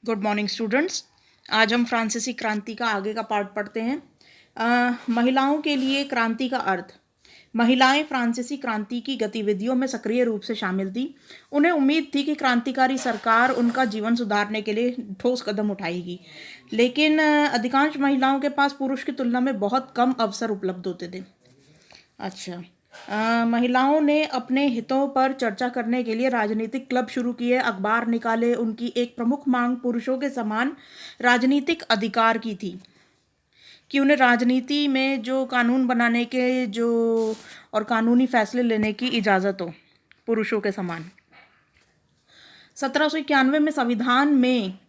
Good morning students. आज हम फ्रांसीसी क्रांति का आगे का पार्ट पढ़ते हैं। महिलाओं के लिए क्रांति का अर्थ। महिलाएं फ्रांसीसी क्रांति की गतिविधियों में सक्रिय रूप से शामिल थी। उन्हें उम्मीद थी कि क्रांतिकारी सरकार उनका जीवन सुधारने के लिए ठोस कदम उठाएगी, लेकिन अधिकांश महिलाओं के पास पुरुष की तुलना में बहुत कम अवसर उपलब्ध होते थे। अच्छा, महिलाओं ने अपने हितों पर चर्चा करने के लिए राजनीतिक क्लब शुरू किए, अखबार निकाले। उनकी एक प्रमुख मांग पुरुषों के समान राजनीतिक अधिकार की थी, कि उन्हें राजनीति में जो कानून बनाने के जो और कानूनी फैसले लेने की इजाज़त हो, पुरुषों के समान। 1791 में संविधान में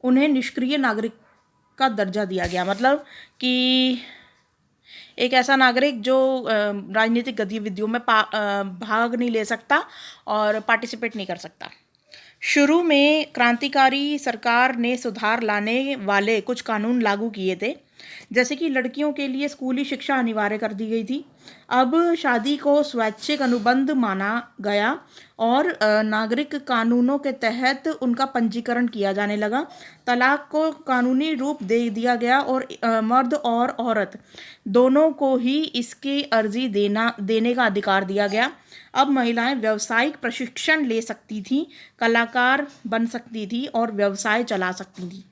उन्हें निष्क्रिय नागरिक का दर्जा दिया गया, मतलब कि एक ऐसा नागरिक जो राजनीतिक गतिविधियों में भाग नहीं ले सकता और पार्टिसिपेट नहीं कर सकता। शुरू में क्रांतिकारी सरकार ने सुधार लाने वाले कुछ कानून लागू किए थे, जैसे कि लड़कियों के लिए स्कूली शिक्षा अनिवार्य कर दी गई थी। अब शादी को स्वैच्छिक अनुबंध माना गया और नागरिक कानूनों के तहत उनका पंजीकरण किया जाने लगा। तलाक को कानूनी रूप दे दिया गया और मर्द और औरत दोनों को ही इसकी अर्जी देने का अधिकार दिया गया। अब महिलाएं व्यावसायिक प्रशिक्षण ले सकती थीं, कलाकार बन सकती थी और व्यवसाय चला सकती थी।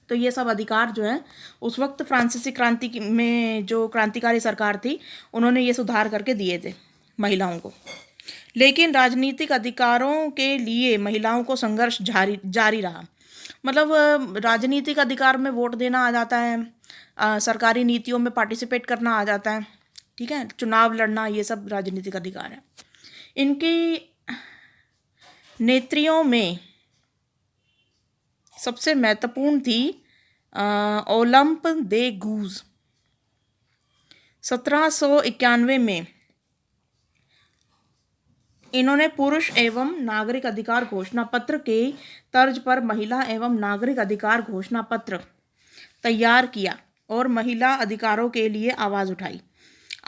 तो ये सब अधिकार जो है उस वक्त फ्रांसीसी क्रांति में जो क्रांतिकारी सरकार थी उन्होंने ये सुधार करके दिए थे महिलाओं को। लेकिन राजनीतिक अधिकारों के लिए महिलाओं को संघर्ष जारी रहा। मतलब राजनीतिक अधिकार में वोट देना आ जाता है, सरकारी नीतियों में पार्टिसिपेट करना आ जाता है, ठीक है, चुनाव लड़ना, ये सब राजनीतिक अधिकार है। इनकी नेत्रियों में सबसे महत्वपूर्ण थी ओलंप दे गूज। 1791 में इन्होंने पुरुष एवं नागरिक अधिकार घोषणा पत्र के तर्ज पर महिला एवं नागरिक अधिकार घोषणा पत्र तैयार किया और महिला अधिकारों के लिए आवाज़ उठाई।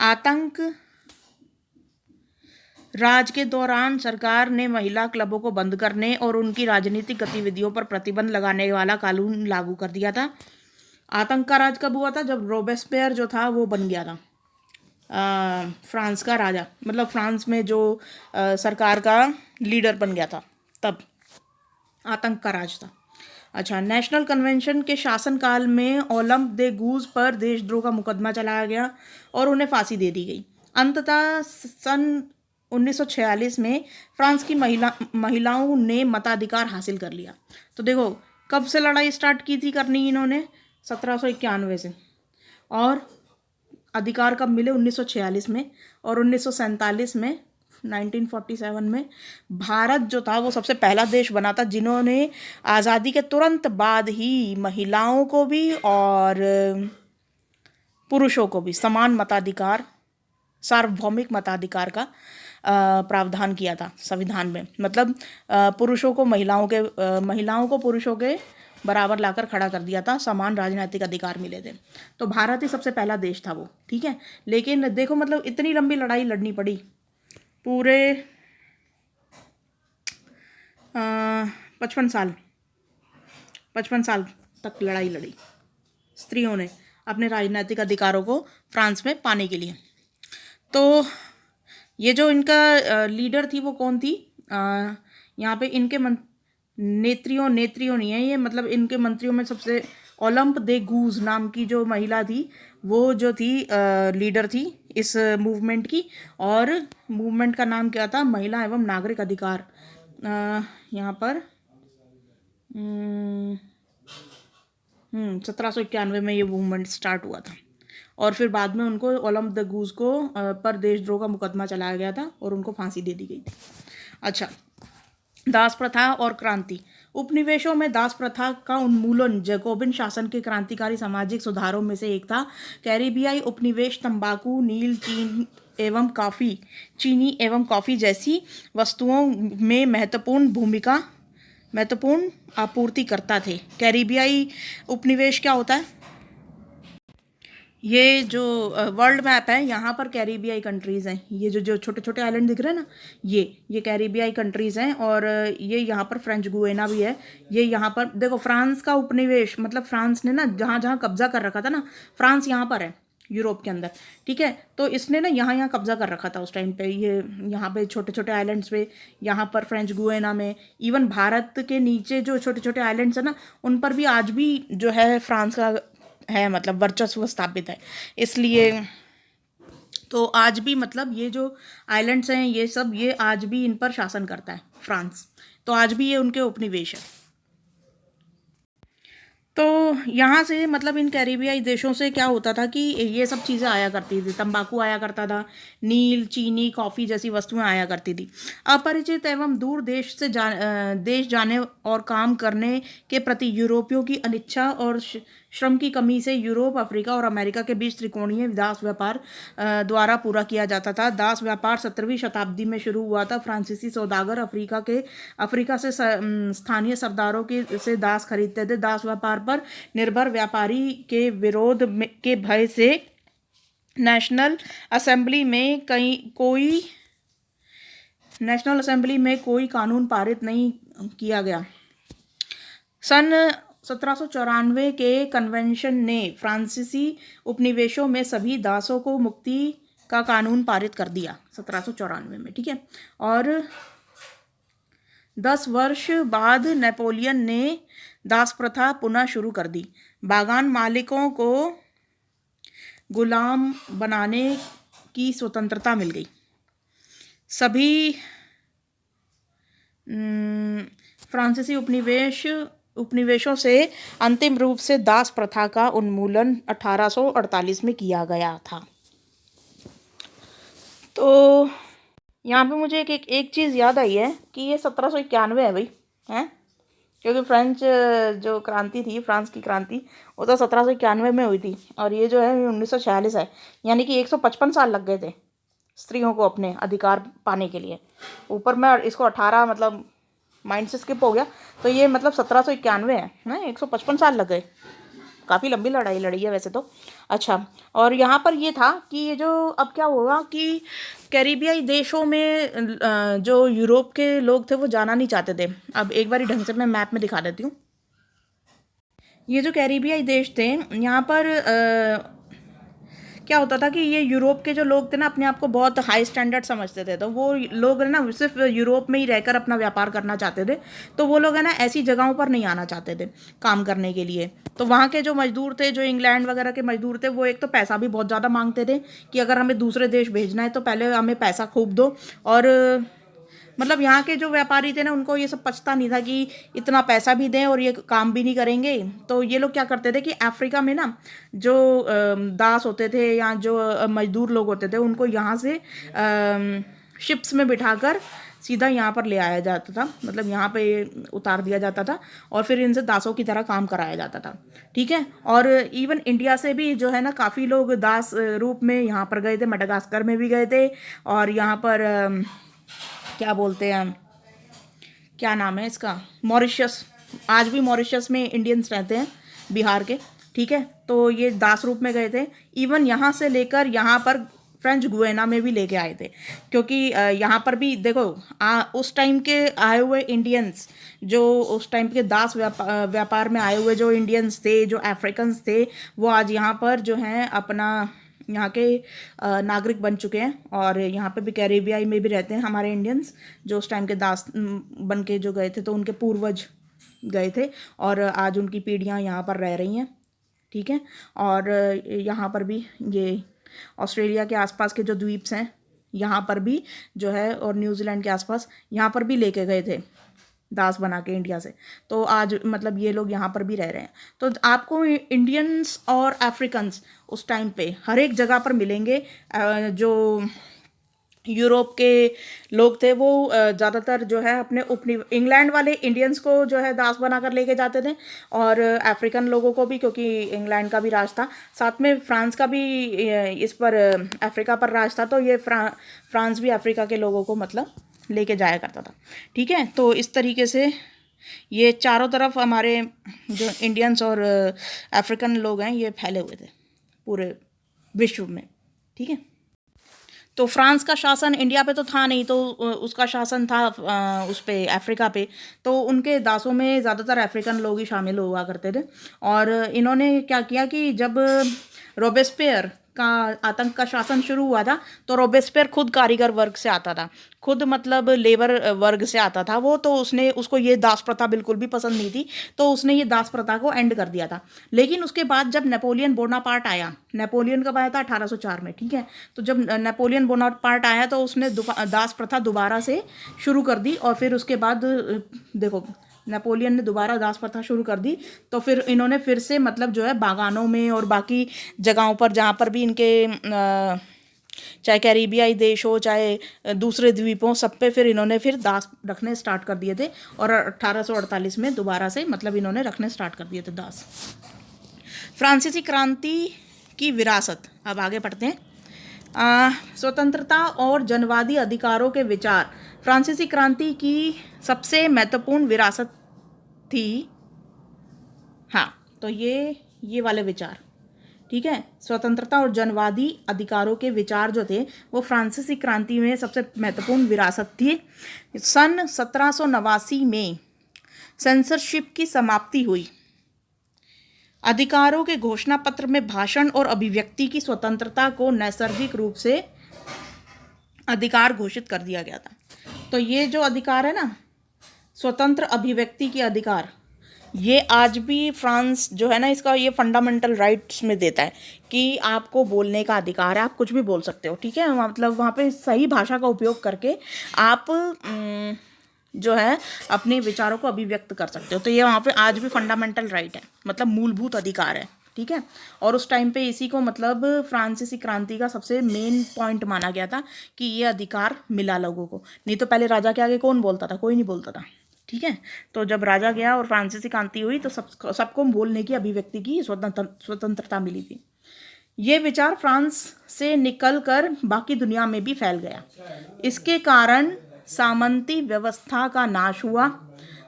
आतंक राज के दौरान सरकार ने महिला क्लबों को बंद करने और उनकी राजनीतिक गतिविधियों पर प्रतिबंध लगाने वाला कानून लागू कर दिया था। आतंक का राज कब हुआ था? जब रोबेस्पियर जो था वो बन गया था फ्रांस का राजा, मतलब फ्रांस में जो सरकार का लीडर बन गया था, तब आतंक का राज था। अच्छा, नेशनल कन्वेंशन के शासनकाल में ओलंप दे गूज पर देशद्रोह का मुकदमा चलाया गया और उन्हें फांसी दे दी गई। अंततः सन 1946 में फ्रांस की महिलाओं ने मताधिकार हासिल कर लिया। तो देखो कब से लड़ाई स्टार्ट की थी करनी इन्होंने? 1791 से, और अधिकार कब मिले? 1946 में, और 1947 में 1947 में भारत जो था वो सबसे पहला देश बना था जिन्होंने आज़ादी के तुरंत बाद ही महिलाओं को भी और पुरुषों को भी समान मताधिकार, सार्वभौमिक मताधिकार का प्रावधान किया था संविधान में। मतलब पुरुषों को महिलाओं को पुरुषों के बराबर लाकर खड़ा कर दिया था, समान राजनीतिक अधिकार मिले थे। तो भारत ही सबसे पहला देश था वो, ठीक है। लेकिन देखो मतलब इतनी लंबी लड़ाई लड़नी पड़ी, पूरे 55 साल तक लड़ाई लड़ी स्त्रियों ने अपने राजनीतिक अधिकारों को फ्रांस में पाने के लिए। तो ये जो इनका लीडर थी वो कौन थी? यहाँ पे इनके नेत्रियों नहीं है ये, मतलब इनके मंत्रियों में सबसे ओलंप दे गूज नाम की जो महिला थी वो जो थी लीडर थी इस मूवमेंट की, और मूवमेंट का नाम क्या था? महिला एवं नागरिक अधिकार। यहाँ पर 1791 में ये मूवमेंट स्टार्ट हुआ था और फिर बाद में उनको ओलंप द गूज को पर देशद्रोह का मुकदमा चलाया गया था और उनको फांसी दे दी गई थी। अच्छा, दास प्रथा और क्रांति। उपनिवेशों में दास प्रथा का उन्मूलन जैकोबिन शासन के क्रांतिकारी सामाजिक सुधारों में से एक था। कैरिबियाई उपनिवेश तंबाकू, नील, चीनी एवं कॉफ़ी जैसी वस्तुओं में महत्वपूर्ण आपूर्ति करता थे। कैरिबियाई उपनिवेश क्या होता है? ये जो वर्ल्ड मैप है, यहाँ पर कैरिबियाई कंट्रीज़ हैं। ये जो जो छोटे छोटे आइलैंड दिख रहे हैं ना, ये कैरिबियाई कंट्रीज़ हैं। और ये यहाँ पर फ्रेंच गुएना भी है। ये यहाँ पर देखो, फ्रांस का उपनिवेश, मतलब फ्रांस ने ना जहाँ जहाँ कब्जा कर रखा था ना, फ्रांस यहाँ पर है यूरोप के अंदर, ठीक है। तो इसने ना यहाँ यहाँ कब्जा कर रखा था उस टाइम पे, ये यहाँ पे छोटे छोटे आइलैंड्स पे, यहाँ पर फ्रेंच गुएना में, इवन भारत के नीचे जो छोटे छोटे आइलैंड्स है ना, उन पर भी आज भी जो है फ्रांस का है, मतलब वर्चस्व स्थापित है। इसलिए तो आज भी मतलब ये जो आइलैंड्स हैं, ये सब, ये आज भी इन पर शासन करता है फ्रांस। तो आज भी ये उनके उपनिवेश है। तो यहाँ से मतलब इन कैरिबियाई देशों से क्या होता था कि ये सब चीज़ें आया करती थी, तंबाकू आया करता था, नील, चीनी, कॉफ़ी जैसी वस्तुएं आया करती थी। अपरिचित एवं दूर देश से देश जाने और काम करने के प्रति यूरोपियों की अनिच्छा और श्रम की कमी से यूरोप, अफ्रीका और अमेरिका के बीच त्रिकोणीय दास व्यापार द्वारा पूरा किया जाता था। दास व्यापार 17वीं शताब्दी में शुरू हुआ था। फ्रांसीसी सौदागर अफ्रीका से स्थानीय सरदारों के से दास खरीदते थे। दास व्यापार पर निर्भर व्यापारी के के भय से नेशनल असेंबली में कोई कानून पारित नहीं किया गया। सन 1794 के कन्वेंशन ने फ्रांसीसी उपनिवेशों में सभी दासों को मुक्ति का कानून पारित कर दिया 1794 में, ठीक है। और 10 वर्ष बाद नेपोलियन ने दास प्रथा पुनः शुरू कर दी। बागान मालिकों को गुलाम बनाने की स्वतंत्रता मिल गई। सभी फ्रांसीसी उपनिवेशों से अंतिम रूप से दास प्रथा का उन्मूलन 1848 में किया गया था। तो यहाँ पे मुझे एक चीज़ याद आई है कि ये 1791 है भाई, हैं, क्योंकि फ्रेंच जो क्रांति थी, फ्रांस की क्रांति, वो तो 1791 में हुई थी, और ये जो है 1946 है। यानी कि 155 साल लग गए थे स्त्रियों को अपने अधिकार पाने के लिए। ऊपर मैं इसको 18 मतलब माइंड से स्किप हो गया, तो ये मतलब 1791 है ना, 155 साल लग गए। काफ़ी लंबी लड़ाई लड़ी है वैसे तो। अच्छा, और यहाँ पर ये था कि ये जो अब क्या होगा कि कैरिबियाई देशों में जो यूरोप के लोग थे वो जाना नहीं चाहते थे। अब एक बार ढंग से मैं मैप में दिखा देती हूँ। ये जो कैरिबियाई देश थे, यहाँ पर क्या होता था कि ये यूरोप के जो लोग थे ना, अपने आप को बहुत हाई स्टैंडर्ड समझते थे। तो वो लोग है ना सिर्फ यूरोप में ही रहकर अपना व्यापार करना चाहते थे। तो वो लोग है ना ऐसी जगहों पर नहीं आना चाहते थे काम करने के लिए। तो वहाँ के जो मजदूर थे, जो इंग्लैंड वगैरह के मजदूर थे, वो एक तो पैसा भी बहुत ज़्यादा मांगते थे कि अगर हमें दूसरे देश भेजना है तो पहले हमें पैसा खूब दो। और मतलब यहाँ के जो व्यापारी थे ना, उनको ये सब पछता नहीं था कि इतना पैसा भी दें और ये काम भी नहीं करेंगे। तो ये लोग क्या करते थे कि अफ्रीका में ना जो दास होते थे या जो मजदूर लोग होते थे, उनको यहाँ से शिप्स में बिठाकर सीधा यहाँ पर ले आया जाता था, मतलब यहाँ पे उतार दिया जाता था और फिर इनसे दासों की तरह काम कराया जाता था, ठीक है। और इवन इंडिया से भी जो है ना काफ़ी लोग दास रूप में यहाँ पर गए थे, मडागास्कर में भी गए थे। और यहाँ पर क्या बोलते हैं, क्या नाम है इसका, मॉरिशस। आज भी मॉरिशस में इंडियंस रहते हैं, बिहार के, ठीक है। तो ये दास रूप में गए थे। इवन यहाँ से लेकर यहाँ पर फ्रेंच गुएना में भी लेके आए थे, क्योंकि यहाँ पर भी देखो उस टाइम के आए हुए इंडियंस, जो उस टाइम के दास व्यापार में आए हुए जो इंडियंस थे, जो अफ्रीकन्स थे, वो आज यहाँ पर जो हैं अपना यहाँ के नागरिक बन चुके हैं। और यहाँ पे भी कैरिबियाई में भी रहते हैं हमारे इंडियंस, जो उस टाइम के दास बन के जो गए थे, तो उनके पूर्वज गए थे और आज उनकी पीढ़ियाँ यहाँ पर रह रही हैं, ठीक है। और यहाँ पर भी ये ऑस्ट्रेलिया के आसपास के जो द्वीप्स हैं, यहाँ पर भी जो है, और न्यूजीलैंड के आसपास, यहाँ पर भी लेके गए थे दास बना के इंडिया से। तो आज मतलब ये लोग यहाँ पर भी रह रहे हैं। तो आपको इंडियंस और अफ्रीकन्स उस टाइम पे हर एक जगह पर मिलेंगे। जो यूरोप के लोग थे वो ज़्यादातर जो है अपने इंग्लैंड वाले इंडियंस को जो है दास बना कर लेके जाते थे, और अफ्रीकन लोगों को भी, क्योंकि इंग्लैंड का भी राज था, साथ में फ्रांस का भी इस पर अफ्रीका पर राज था। तो ये फ्रांस भी अफ्रीका के लोगों को मतलब लेके जाया करता था, ठीक है। तो इस तरीके से ये चारों तरफ हमारे जो इंडियंस और अफ्रीकन लोग हैं ये फैले हुए थे पूरे विश्व में, ठीक है। तो फ्रांस का शासन इंडिया पे तो था नहीं, तो उसका शासन था उस पे अफ्रीका पे। तो उनके दासों में ज़्यादातर अफ्रीकन लोग ही शामिल हुआ करते थे। और इन्होंने क्या किया कि जब रोबेस्पियर का आतंक का शासन शुरू हुआ था, तो रोबेस्पियर खुद कारीगर वर्ग से आता था, खुद मतलब लेबर वर्ग से आता था वो। तो उसने उसको ये दास प्रथा बिल्कुल भी पसंद नहीं थी, तो उसने ये दास प्रथा को एंड कर दिया था। लेकिन उसके बाद जब नेपोलियन बोनापार्ट आया, नेपोलियन कब आया था? 1804 में, ठीक है। तो जब नेपोलियन बोनापार्ट आया तो उसने दास प्रथा दोबारा से शुरू कर दी। और फिर उसके बाद देखो, नेपोलियन ने दोबारा दास प्रथा शुरू कर दी। तो फिर इन्होंने फिर से मतलब जो है बागानों में और बाकी जगहों पर जहाँ पर भी इनके चाहे कैरिबियाई देश हो चाहे दूसरे द्वीपों, सब पे फिर इन्होंने फिर दास रखने स्टार्ट कर दिए थे। और 1848 में दोबारा से मतलब इन्होंने रखने स्टार्ट कर दिए थे दास। फ्रांसीसी क्रांति की विरासत, अब आगे पढ़ते हैं। स्वतंत्रता और जनवादी अधिकारों के विचार फ्रांसीसी क्रांति की सबसे महत्वपूर्ण विरासत थी। हाँ, तो ये वाले विचार, ठीक है। स्वतंत्रता और जनवादी अधिकारों के विचार जो थे वो फ्रांसीसी क्रांति में सबसे महत्वपूर्ण विरासत थी। सन 1789 में सेंसरशिप की समाप्ति हुई। अधिकारों के घोषणा पत्र में भाषण और अभिव्यक्ति की स्वतंत्रता को नैसर्गिक रूप से अधिकार घोषित कर दिया गया था। तो ये जो अधिकार है ना, स्वतंत्र अभिव्यक्ति की अधिकार, ये आज भी फ्रांस जो है ना, इसका ये फंडामेंटल राइट्स में देता है कि आपको बोलने का अधिकार है, आप कुछ भी बोल सकते हो, ठीक है। मतलब वहाँ पे सही भाषा का उपयोग करके आप जो है अपने विचारों को अभिव्यक्त कर सकते हो। तो ये वहाँ पे आज भी फंडामेंटल राइट है, मतलब मूलभूत अधिकार है, ठीक है। और उस टाइम पे इसी को मतलब फ्रांसीसी क्रांति का सबसे मेन पॉइंट माना गया था कि ये अधिकार मिला लोगों को। नहीं तो पहले राजा के आगे कौन बोलता था? कोई नहीं बोलता था, ठीक है। तो जब राजा गया और फ्रांसीसी क्रांति हुई तो सबको बोलने की, अभिव्यक्ति की स्वतंत्रता मिली थी। ये विचार फ्रांस से निकलकर बाकी दुनिया में भी फैल गया। इसके कारण सामंती व्यवस्था का नाश हुआ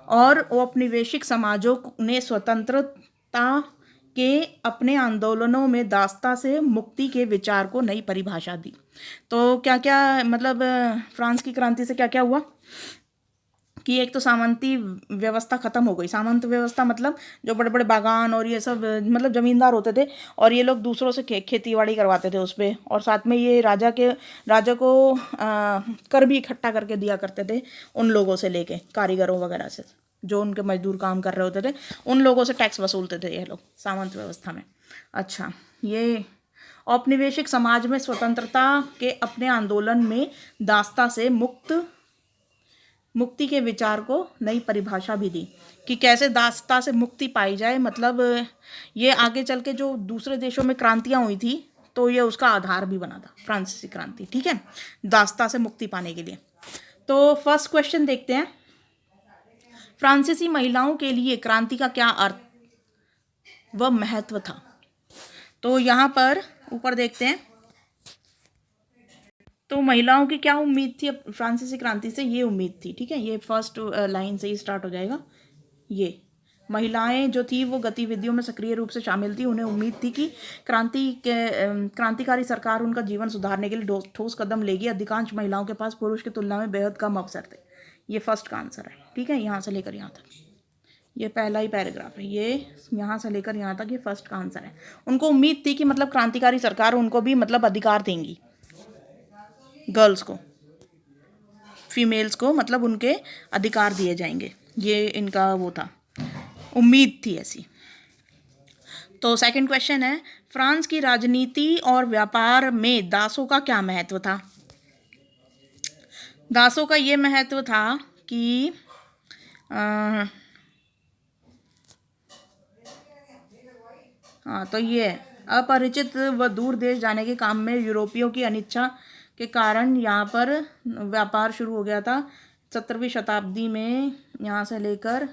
और औपनिवेशिक समाजों ने स्वतंत्रता के अपने आंदोलनों में दासता से मुक्ति के विचार को नई परिभाषा दी। तो क्या क्या मतलब फ्रांस की क्रांति से क्या क्या हुआ कि एक तो सामंती व्यवस्था खत्म हो गई। सामंत व्यवस्था मतलब जो बड़े बड़े बागान और ये सब मतलब जमींदार होते थे और ये लोग दूसरों से खेती बाड़ी करवाते थे उस पर। और साथ में ये राजा को कर भी इकट्ठा करके दिया करते थे उन लोगों से, लेके कारीगरों वगैरह से, जो उनके मजदूर काम कर रहे होते थे, उन लोगों से टैक्स वसूलते थे ये लोग सामंत व्यवस्था में। अच्छा, ये औपनिवेशिक समाज में स्वतंत्रता के अपने आंदोलन में दासता से मुक्ति के विचार को नई परिभाषा भी दी कि कैसे दासता से मुक्ति पाई जाए। मतलब ये आगे चल के जो दूसरे देशों में क्रांतियां हुई थी तो ये उसका आधार भी बना था फ्रांसीसी क्रांति, ठीक है, दासता से मुक्ति पाने के लिए। तो फर्स्ट क्वेश्चन देखते हैं, फ्रांसीसी महिलाओं के लिए क्रांति का क्या अर्थ व महत्व था। तो यहाँ पर ऊपर देखते हैं, तो महिलाओं की क्या उम्मीद थी फ्रांसीसी क्रांति से? ये उम्मीद थी, ठीक है। ये फर्स्ट लाइन से ही स्टार्ट हो जाएगा। ये महिलाएं जो थी वो गतिविधियों में सक्रिय रूप से शामिल थी। उन्हें उम्मीद थी कि क्रांतिकारी सरकार उनका जीवन सुधारने के लिए ठोस कदम लेगी। अधिकांश महिलाओं के पास पुरुष की तुलना में बेहद कम अवसर थे। ये फर्स्ट का आंसर है, ठीक है, यहाँ से लेकर यहाँ तक। ये पहला ही पैराग्राफ है, ये यहाँ से लेकर यहाँ तक ये फर्स्ट का आंसर है। उनको उम्मीद थी कि मतलब क्रांतिकारी सरकार उनको भी मतलब अधिकार देंगी, गर्ल्स को, फीमेल्स को मतलब उनके अधिकार दिए जाएंगे। ये इनका वो था, उम्मीद थी ऐसी। तो सेकंड क्वेश्चन है, फ्रांस की राजनीति और व्यापार में दासों का क्या महत्व था? दासों का ये महत्व था कि हाँ, तो ये अपरिचित व दूर देश जाने के काम में यूरोपियों की अनिच्छा के कारण यहाँ पर व्यापार शुरू हो गया था। 17वीं शताब्दी में यहाँ से लेकर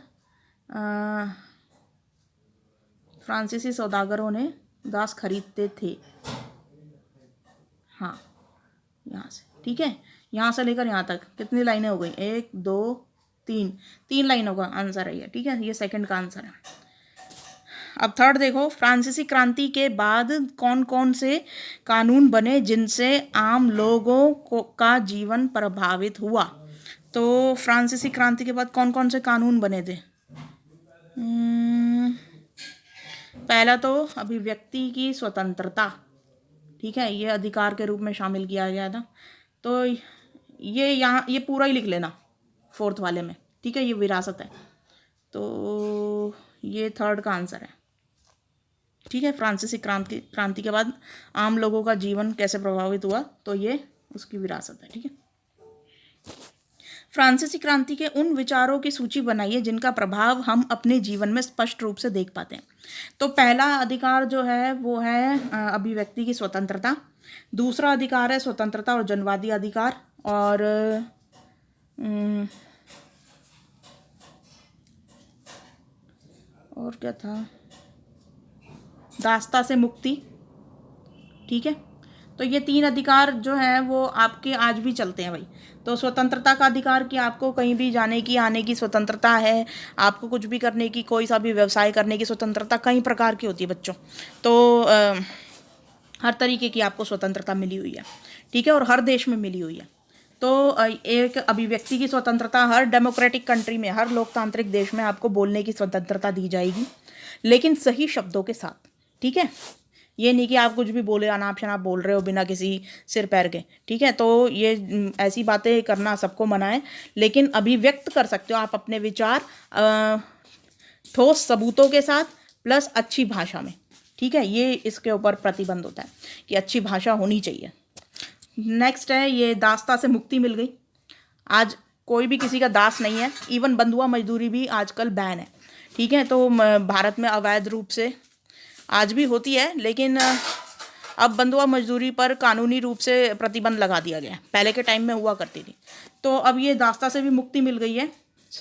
फ्रांसीसी सौदागरों ने दास खरीदते थे। हाँ, यहाँ से, ठीक है, यहाँ से लेकर यहाँ तक कितनी लाइनें हो गई? 1 2 3 लाइनों का आंसर है ये, ठीक है। ये सेकंड का आंसर है। अब थर्ड देखो, फ्रांसीसी क्रांति के बाद कौन कौन से कानून बने जिनसे आम लोगों को का जीवन प्रभावित हुआ। तो फ्रांसीसी क्रांति के बाद कौन कौन से कानून बने थे? पहला तो अभिव्यक्ति की स्वतंत्रता, ठीक है, ये अधिकार के रूप में शामिल किया गया था। तो ये यहाँ ये पूरा ही लिख लेना फोर्थ वाले में, ठीक है, ये विरासत है। तो ये थर्ड का आंसर है, ठीक है। फ्रांसीसी क्रांति के बाद आम लोगों का जीवन कैसे प्रभावित हुआ, तो ये उसकी विरासत है, ठीक है। फ्रांसीसी क्रांति के उन विचारों की सूची बनाइए जिनका प्रभाव हम अपने जीवन में स्पष्ट रूप से देख पाते हैं। तो पहला अधिकार जो है वो है अभिव्यक्ति की स्वतंत्रता। दूसरा अधिकार है स्वतंत्रता और जनवादी अधिकार। और क्या था, दासता से मुक्ति, ठीक है। तो ये तीन अधिकार जो है वो आपके आज भी चलते हैं भाई। तो स्वतंत्रता का अधिकार कि आपको कहीं भी जाने की आने की स्वतंत्रता है, आपको कुछ भी करने की, कोई सा भी व्यवसाय करने की स्वतंत्रता कई प्रकार की होती है बच्चों। तो हर तरीके की आपको स्वतंत्रता मिली हुई है, ठीक है, और हर देश में मिली हुई है। तो एक अभिव्यक्ति की स्वतंत्रता हर डेमोक्रेटिक कंट्री में, हर लोकतांत्रिक देश में आपको बोलने की स्वतंत्रता दी जाएगी, लेकिन सही शब्दों के साथ, ठीक है। ये नहीं कि आप कुछ भी बोले, अनाप शनाप बोल रहे हो बिना किसी सिर पैर के, ठीक है। तो ये ऐसी बातें करना सबको मना है, लेकिन अभिव्यक्त कर सकते हो आप अपने विचार ठोस सबूतों के साथ प्लस अच्छी भाषा में, ठीक है। ये इसके ऊपर प्रतिबंध होता है कि अच्छी भाषा होनी चाहिए। नेक्स्ट है ये दासता से मुक्ति मिल गई। आज कोई भी किसी का दास नहीं है, इवन बंधुआ मजदूरी भी आजकल बैन है, ठीक है। तो भारत में अवैध रूप से आज भी होती है, लेकिन अब बंधुआ मजदूरी पर कानूनी रूप से प्रतिबंध लगा दिया गया है, पहले के टाइम में हुआ करती थी। तो अब ये दासता से भी मुक्ति मिल गई है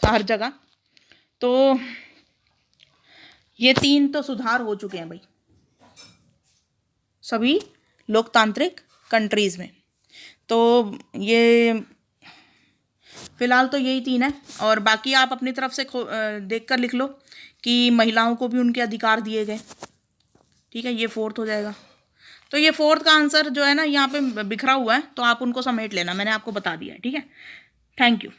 हर जगह। तो ये तीन तो सुधार हो चुके हैं भाई सभी लोकतांत्रिक कंट्रीज़ में। तो ये फिलहाल तो यही तीन है, और बाकी आप अपनी तरफ से देख कर लिख लो कि महिलाओं को भी उनके अधिकार दिए गए, ठीक है। ये फोर्थ हो जाएगा। तो ये फोर्थ का आंसर जो है ना यहाँ पे बिखरा हुआ है, तो आप उनको समेट लेना, मैंने आपको बता दिया है, ठीक है। Thank you.